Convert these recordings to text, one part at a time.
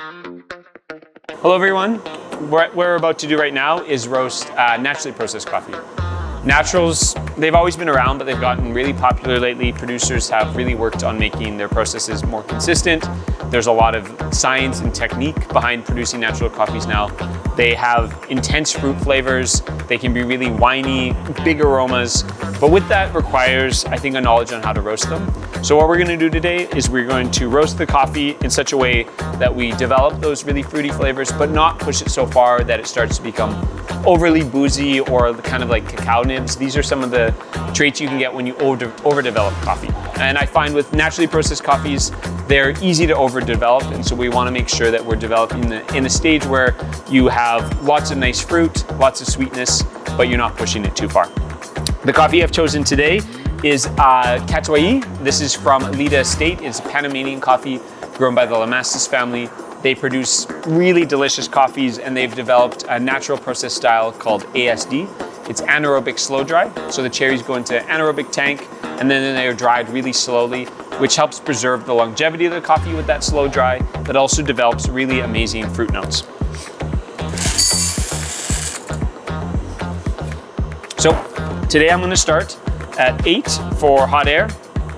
Hello everyone. What we're about to do right now is roast naturally processed coffee. Naturals, they've always been around, but they've gotten really popular lately. Producers have really worked on making their processes more consistent. There's a lot of science and technique behind producing natural coffees now. They have intense fruit flavors. They can be really winey, big aromas. But with that requires, I think, a knowledge on how to roast them. So what we're going to do today is we're going to roast the coffee in such a way that we develop those really fruity flavors, but not push it so far that it starts to become overly boozy or kind of like cacao nibs. These are some of the traits you can get when you overdevelop coffee. And I find with naturally processed coffees, they're easy to overdevelop, and so we want to make sure that we're developing in a stage where you have lots of nice fruit, lots of sweetness, but you're not pushing it too far. The coffee I've chosen today is Catuai. This is from Lida Estate. It's a Panamanian coffee grown by the Lamassus family. They produce really delicious coffees, and they've developed a natural process style called ASD. It's anaerobic slow dry. So the cherries go into anaerobic tank, and then they are dried really slowly, which helps preserve the longevity of the coffee with that slow dry, but also develops really amazing fruit notes. So today I'm going to start at 8 for hot air,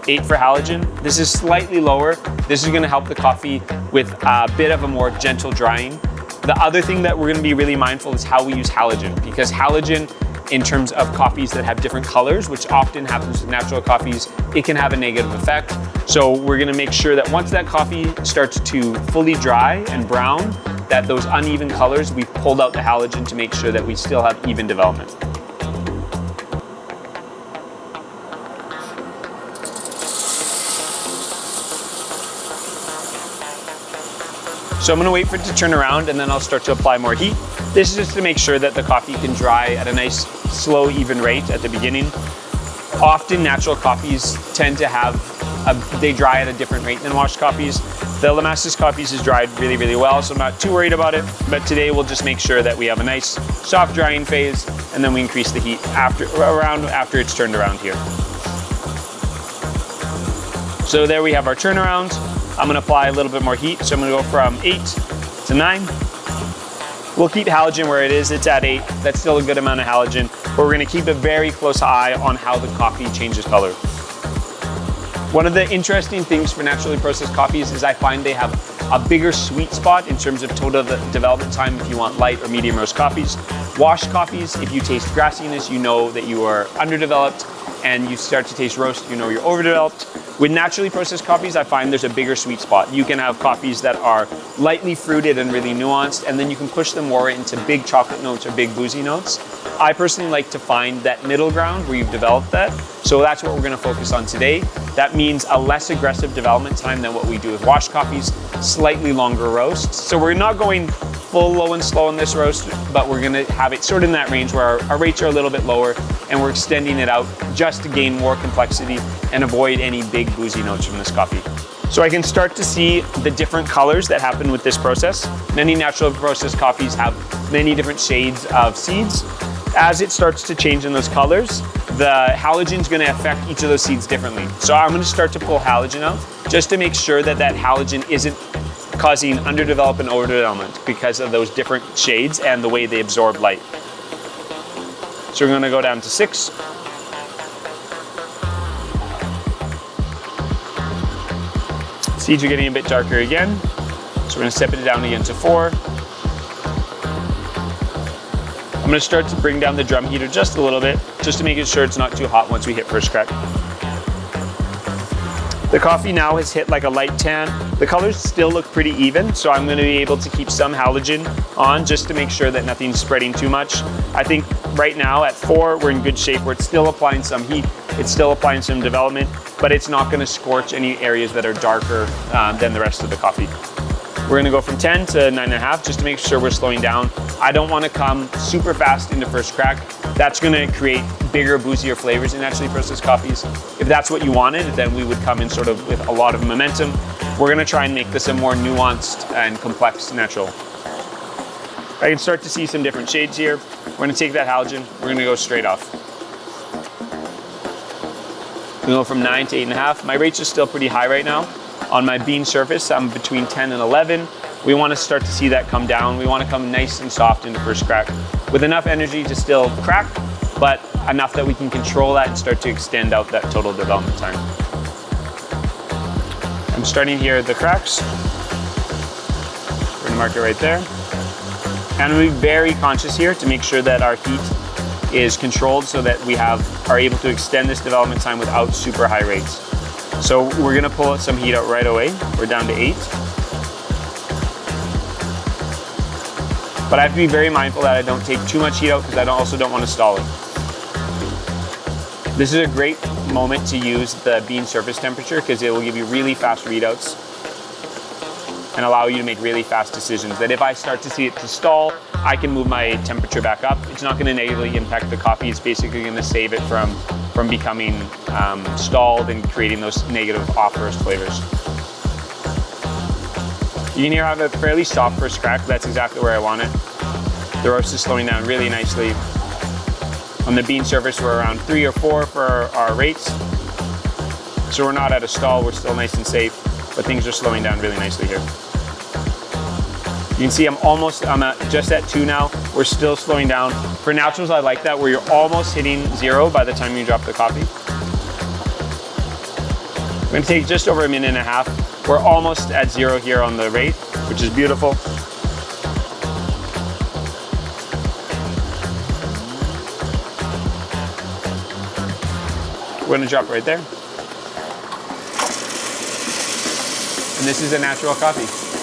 8 for halogen. This is slightly lower. This is going to help the coffee with a bit of a more gentle drying. The other thing that we're going to be really mindful is how we use halogen, because halogen, in terms of coffees that have different colors, which often happens with natural coffees, it can have a negative effect. So we're going to make sure that once that coffee starts to fully dry and brown, that those uneven colors, we've pulled out the halogen to make sure that we still have even development. So I'm going to wait for it to turn around, and then I'll start to apply more heat. This is just to make sure that the coffee can dry at a nice, slow, even rate at the beginning. Often natural coffees tend to have, they dry at a different rate than washed coffees. The Lamassus coffees is dried really, really well, so I'm not too worried about it. But today we'll just make sure that we have a nice, soft drying phase, and then we increase the heat after it's turned around here. So there we have our turnaround. I'm going to apply a little bit more heat, so I'm going to go from 8 to 9. We'll keep halogen where it is. It's at 8. That's still a good amount of halogen, but we're going to keep a very close eye on how the coffee changes color. One of the interesting things for naturally processed coffees is I find they have a bigger sweet spot in terms of total development time if you want light or medium roast coffees. Washed coffees, if you taste grassiness, you know that you are underdeveloped, and you start to taste roast, you know you're overdeveloped. With naturally processed coffees, I find there's a bigger sweet spot. You can have coffees that are lightly fruited and really nuanced, and then you can push them more into big chocolate notes or big boozy notes. I personally like to find that middle ground where you've developed that. So that's what we're going to focus on today. That means a less aggressive development time than what we do with washed coffees, slightly longer roasts. So we're not going full low and slow in this roast, but we're going to have it sort of in that range where our rates are a little bit lower, and we're extending it out just to gain more complexity and avoid any big boozy notes from this coffee. So I can start to see the different colors that happen with this process. Many natural processed coffees have many different shades of seeds. As it starts to change in those colors, the halogen is going to affect each of those seeds differently. So I'm going to start to pull halogen out just to make sure that that halogen isn't causing underdevelopment and overdevelopment because of those different shades and the way they absorb light. So we're going to go down to 6. Seeds are getting a bit darker again. So we're going to step it down again to 4. I'm going to start to bring down the drum heater just a little bit, just to make sure it's not too hot once we hit first crack. The coffee now has hit like a light tan. The colors still look pretty even, so I'm going to be able to keep some halogen on just to make sure that nothing's spreading too much. I think right now at 4, we're in good shape where it's still applying some heat, it's still applying some development, but it's not going to scorch any areas that are darker than the rest of the coffee. We're going to go from 10 to 9.5 just to make sure we're slowing down. I don't want to come super fast into first crack. That's going to create bigger, boozier flavors in naturally processed coffees. If that's what you wanted, then we would come in sort of with a lot of momentum. We're going to try and make this a more nuanced and complex natural. I can start to see some different shades here. We're going to take that halogen. We're going to go straight off. We go from 9 to 8.5. My rates are still pretty high right now. On my bean surface, I'm between 10 and 11. We want to start to see that come down. We want to come nice and soft in the first crack with enough energy to still crack, but enough that we can control that and start to extend out that total development time. I'm starting here at the cracks. We're going to mark it right there. And we'll be very conscious here to make sure that our heat is controlled so that we are able to extend this development time without super high rates. So we're gonna pull some heat out right away. We're down to 8. But I have to be very mindful that I don't take too much heat out because I also don't want to stall it. This is a great moment to use the bean surface temperature because it will give you really fast readouts and allow you to make really fast decisions. That if I start to see it to stall, I can move my temperature back up. It's not gonna negatively impact the coffee. It's basically gonna save it from becoming stalled and creating those negative off-roast flavors. You can hear I have a fairly soft first crack. That's exactly where I want it. The roast is slowing down really nicely. On the bean surface, we're around 3 or 4 for our rates. So we're not at a stall, we're still nice and safe, but things are slowing down really nicely here. You can see I'm just at 2 now. We're still slowing down. For naturals, I like that, where you're almost hitting 0 by the time you drop the coffee. We're gonna take just over a minute and a half. We're almost at 0 here on the rate, which is beautiful. We're gonna drop right there. And this is a natural coffee.